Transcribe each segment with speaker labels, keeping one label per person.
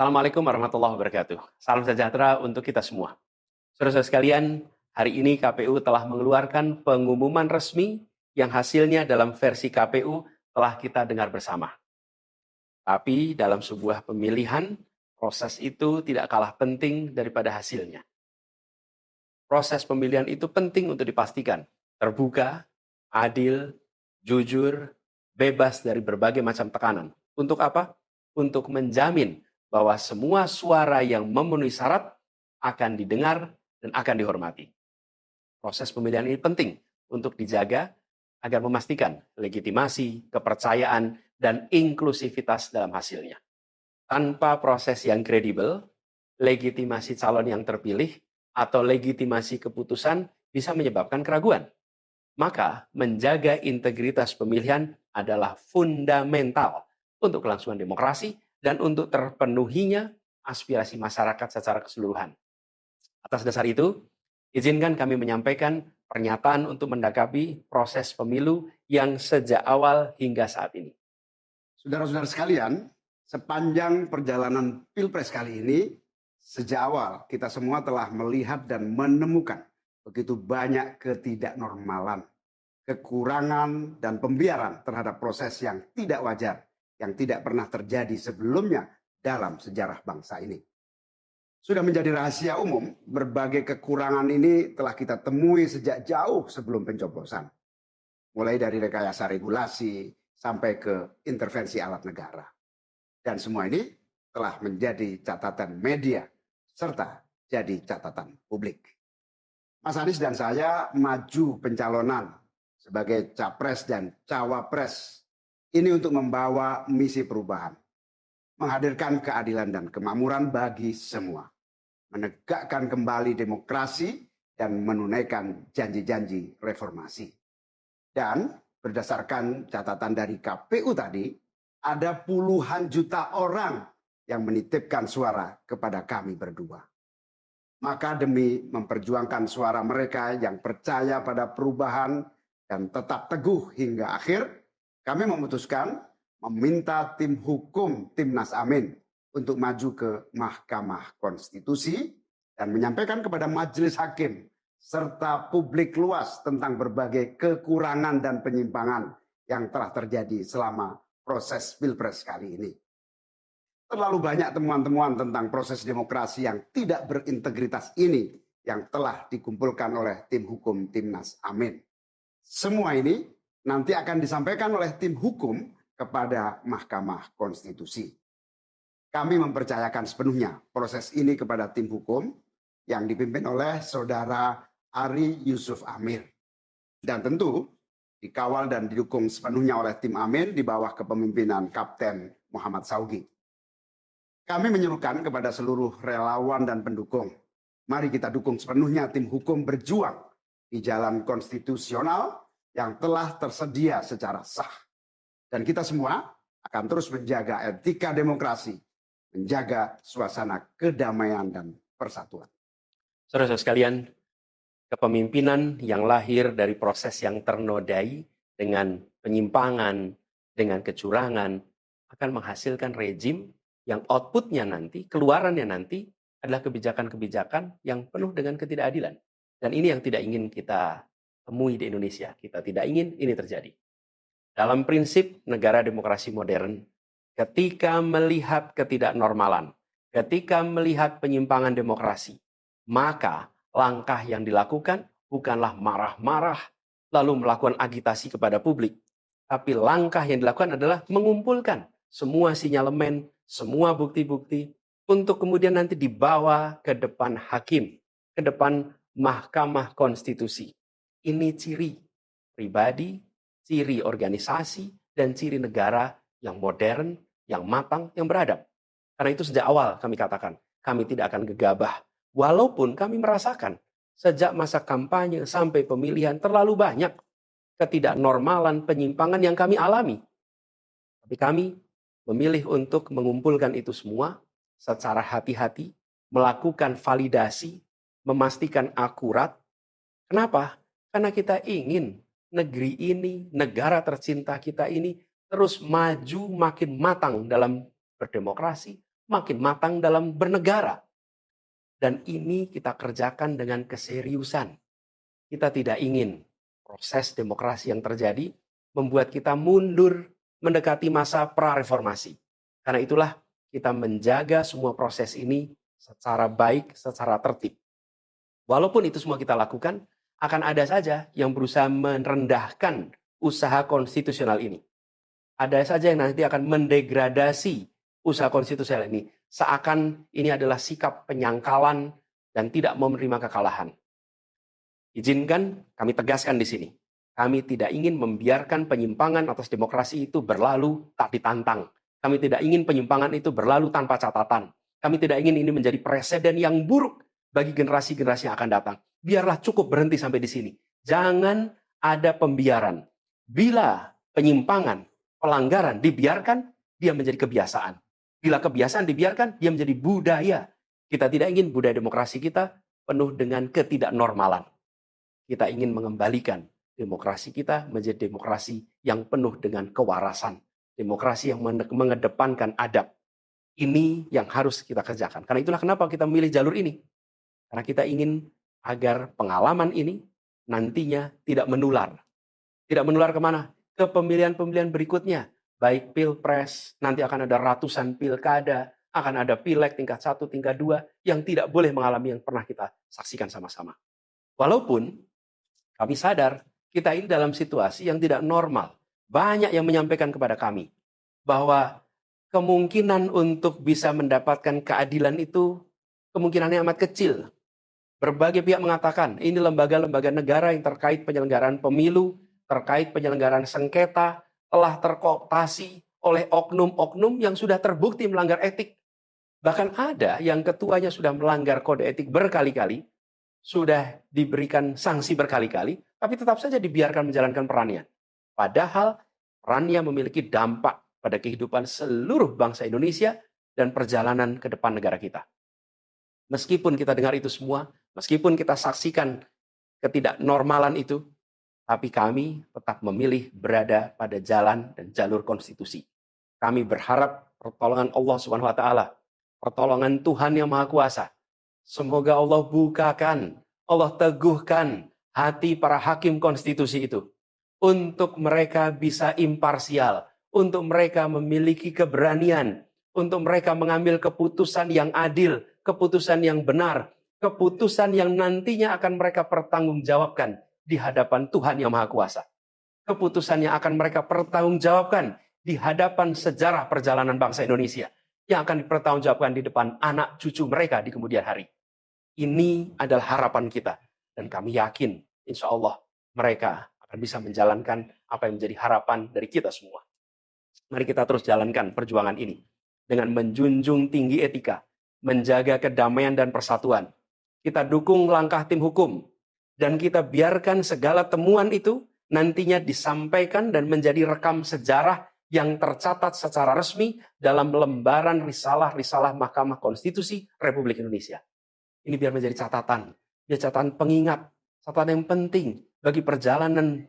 Speaker 1: Assalamualaikum warahmatullahi wabarakatuh. Salam sejahtera untuk kita semua. Saudara-saudara sekalian, hari ini KPU telah mengeluarkan pengumuman resmi yang hasilnya dalam versi KPU telah kita dengar bersama. Tapi dalam sebuah pemilihan, proses itu tidak kalah penting daripada hasilnya. Proses pemilihan itu penting untuk dipastikan terbuka, adil, jujur, bebas dari berbagai macam tekanan. Untuk apa? Untuk menjamin bahwa semua suara yang memenuhi syarat akan didengar dan akan dihormati. Proses pemilihan ini penting untuk dijaga agar memastikan legitimasi, kepercayaan, dan inklusivitas dalam hasilnya. Tanpa proses yang kredibel, legitimasi calon yang terpilih atau legitimasi keputusan bisa menyebabkan keraguan. Maka menjaga integritas pemilihan adalah fundamental untuk kelangsungan demokrasi dan untuk terpenuhinya aspirasi masyarakat secara keseluruhan. Atas dasar itu, izinkan kami menyampaikan pernyataan untuk mendakapi proses pemilu yang sejak awal hingga saat ini.
Speaker 2: Saudara-saudara sekalian, sepanjang perjalanan Pilpres kali ini, sejak awal kita semua telah melihat dan menemukan begitu banyak ketidaknormalan, kekurangan, dan pembiaran terhadap proses yang tidak wajar, yang tidak pernah terjadi sebelumnya dalam sejarah bangsa ini. Sudah menjadi rahasia umum, berbagai kekurangan ini telah kita temui sejak jauh sebelum pencoblosan. Mulai dari rekayasa regulasi sampai ke intervensi alat negara. Dan semua ini telah menjadi catatan media serta jadi catatan publik. Mas Anies dan saya maju pencalonan sebagai capres dan cawapres ini untuk membawa misi perubahan, menghadirkan keadilan dan kemakmuran bagi semua, menegakkan kembali demokrasi dan menunaikan janji-janji reformasi. Dan berdasarkan catatan dari KPU tadi, ada puluhan juta orang yang menitipkan suara kepada kami berdua. Maka demi memperjuangkan suara mereka yang percaya pada perubahan dan tetap teguh hingga akhir, kami memutuskan meminta tim hukum Timnas Amin untuk maju ke Mahkamah Konstitusi dan menyampaikan kepada majelis hakim serta publik luas tentang berbagai kekurangan dan penyimpangan yang telah terjadi selama proses Pilpres kali ini. Terlalu banyak temuan-temuan tentang proses demokrasi yang tidak berintegritas ini yang telah dikumpulkan oleh tim hukum Timnas Amin. Semua ini nanti akan disampaikan oleh tim hukum kepada Mahkamah Konstitusi. Kami mempercayakan sepenuhnya proses ini kepada tim hukum yang dipimpin oleh Saudara Ari Yusuf Amir. Dan tentu dikawal dan didukung sepenuhnya oleh tim Amin di bawah kepemimpinan Kapten Muhammad Saugi. Kami menyerukan kepada seluruh relawan dan pendukung, mari kita dukung sepenuhnya tim hukum berjuang di jalan konstitusional yang telah tersedia secara sah. Dan kita semua akan terus menjaga etika demokrasi, menjaga suasana kedamaian dan persatuan.
Speaker 1: Saudara-saudara sekalian, kepemimpinan yang lahir dari proses yang ternodai dengan penyimpangan, dengan kecurangan, akan menghasilkan rejim yang outputnya nanti, keluarannya nanti adalah kebijakan-kebijakan yang penuh dengan ketidakadilan. Dan ini yang tidak ingin kita temui di Indonesia. Kita tidak ingin ini terjadi. Dalam prinsip negara demokrasi modern, ketika melihat ketidaknormalan, ketika melihat penyimpangan demokrasi, maka langkah yang dilakukan bukanlah marah-marah lalu melakukan agitasi kepada publik. Tapi langkah yang dilakukan adalah mengumpulkan semua sinyalemen, semua bukti-bukti untuk kemudian nanti dibawa ke depan hakim, ke depan Mahkamah Konstitusi. Ini ciri pribadi, ciri organisasi, dan ciri negara yang modern, yang matang, yang beradab. Karena itu sejak awal kami katakan, kami tidak akan gegabah. Walaupun kami merasakan sejak masa kampanye sampai pemilihan terlalu banyak ketidaknormalan, penyimpangan yang kami alami. Tapi kami memilih untuk mengumpulkan itu semua secara hati-hati, melakukan validasi, memastikan akurat. Kenapa? Karena kita ingin negeri ini, negara tercinta kita ini terus maju makin matang dalam berdemokrasi, makin matang dalam bernegara. Dan ini kita kerjakan dengan keseriusan. Kita tidak ingin proses demokrasi yang terjadi membuat kita mundur mendekati masa pra-reformasi. Karena itulah kita menjaga semua proses ini secara baik, secara tertib. Walaupun itu semua kita lakukan, akan ada saja yang berusaha merendahkan usaha konstitusional ini. Ada saja yang nanti akan mendegradasi usaha konstitusional ini. Seakan ini adalah sikap penyangkalan dan tidak mau menerima kekalahan. Izinkan kami tegaskan di sini. Kami tidak ingin membiarkan penyimpangan atas demokrasi itu berlalu tak ditantang. Kami tidak ingin penyimpangan itu berlalu tanpa catatan. Kami tidak ingin ini menjadi presiden yang buruk bagi generasi-generasi yang akan datang. Biarlah cukup berhenti sampai di sini. Jangan ada pembiaran. Bila penyimpangan, pelanggaran dibiarkan, dia menjadi kebiasaan. Bila kebiasaan dibiarkan, dia menjadi budaya. Kita tidak ingin budaya demokrasi kita penuh dengan ketidaknormalan. Kita ingin mengembalikan demokrasi kita menjadi demokrasi yang penuh dengan kewarasan. Demokrasi yang mengedepankan adab. Ini yang harus kita kerjakan. Karena itulah kenapa kita memilih jalur ini. Karena kita ingin agar pengalaman ini nantinya tidak menular. Tidak menular kemana? Ke pemilihan-pemilihan berikutnya. Baik pilpres, nanti akan ada ratusan pilkada, akan ada pileg tingkat 1, tingkat 2, yang tidak boleh mengalami yang pernah kita saksikan sama-sama. Walaupun kami sadar, kita ini dalam situasi yang tidak normal. Banyak yang menyampaikan kepada kami bahwa kemungkinan untuk bisa mendapatkan keadilan itu kemungkinannya amat kecil. Berbagai pihak mengatakan ini lembaga-lembaga negara yang terkait penyelenggaraan pemilu, terkait penyelenggaraan sengketa, telah terkooptasi oleh oknum-oknum yang sudah terbukti melanggar etik. Bahkan ada yang ketuanya sudah melanggar kode etik berkali-kali, sudah diberikan sanksi berkali-kali, tapi tetap saja dibiarkan menjalankan perannya. Padahal perannya memiliki dampak pada kehidupan seluruh bangsa Indonesia dan perjalanan ke depan negara kita. Meskipun kita dengar itu semua, meskipun kita saksikan ketidaknormalan itu, tapi kami tetap memilih berada pada jalan dan jalur konstitusi. Kami berharap pertolongan Allah Subhanahu wa taala, pertolongan Tuhan yang Maha Kuasa. Semoga Allah bukakan, Allah teguhkan hati para hakim konstitusi itu untuk mereka bisa imparsial, untuk mereka memiliki keberanian, untuk mereka mengambil keputusan yang adil, keputusan yang benar, keputusan yang nantinya akan mereka pertanggungjawabkan di hadapan Tuhan yang Maha Kuasa. Keputusan yang akan mereka pertanggungjawabkan di hadapan sejarah perjalanan bangsa Indonesia, yang akan dipertanggungjawabkan di depan anak cucu mereka di kemudian hari. Ini adalah harapan kita, dan kami yakin insya Allah mereka akan bisa menjalankan apa yang menjadi harapan dari kita semua. Mari kita terus jalankan perjuangan ini dengan menjunjung tinggi etika, menjaga kedamaian dan persatuan. Kita dukung langkah tim hukum, dan kita biarkan segala temuan itu nantinya disampaikan dan menjadi rekam sejarah yang tercatat secara resmi dalam lembaran risalah-risalah Mahkamah Konstitusi Republik Indonesia. Ini biar menjadi catatan, biar catatan pengingat, catatan yang penting bagi perjalanan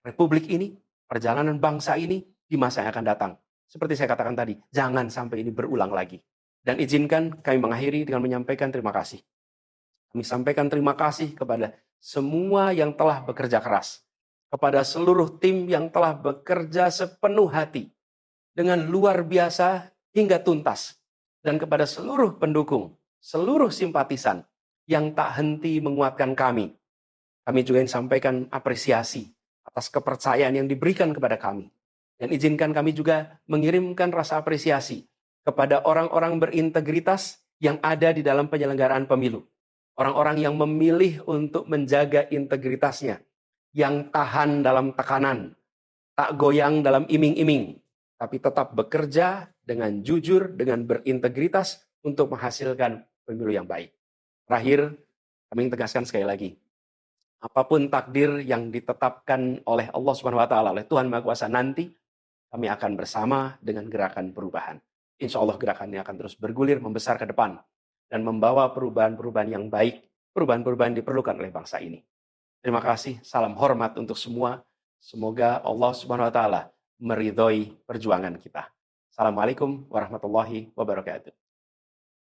Speaker 1: Republik ini, perjalanan bangsa ini di masa yang akan datang. Seperti saya katakan tadi, jangan sampai ini berulang lagi. Dan izinkan kami mengakhiri dengan menyampaikan terima kasih. Kami sampaikan terima kasih kepada semua yang telah bekerja keras, kepada seluruh tim yang telah bekerja sepenuh hati, dengan luar biasa hingga tuntas, dan kepada seluruh pendukung, seluruh simpatisan yang tak henti menguatkan kami. Kami juga ingin sampaikan apresiasi atas kepercayaan yang diberikan kepada kami. Dan izinkan kami juga mengirimkan rasa apresiasi kepada orang-orang berintegritas yang ada di dalam penyelenggaraan pemilu. Orang-orang yang memilih untuk menjaga integritasnya, yang tahan dalam tekanan, tak goyang dalam iming-iming, tapi tetap bekerja dengan jujur, dengan berintegritas untuk menghasilkan pemilu yang baik. Terakhir, kami tegaskan sekali lagi, apapun takdir yang ditetapkan oleh Allah Subhanahu wa taala, oleh Tuhan Maha Kuasa nanti, kami akan bersama dengan gerakan perubahan. Insya Allah gerakan ini akan terus bergulir, membesar ke depan, dan membawa perubahan-perubahan yang baik, perubahan-perubahan yang diperlukan oleh bangsa ini. Terima kasih, salam hormat untuk semua. Semoga Allah Subhanahu wa taala meridhoi perjuangan kita. Assalamualaikum warahmatullahi wabarakatuh.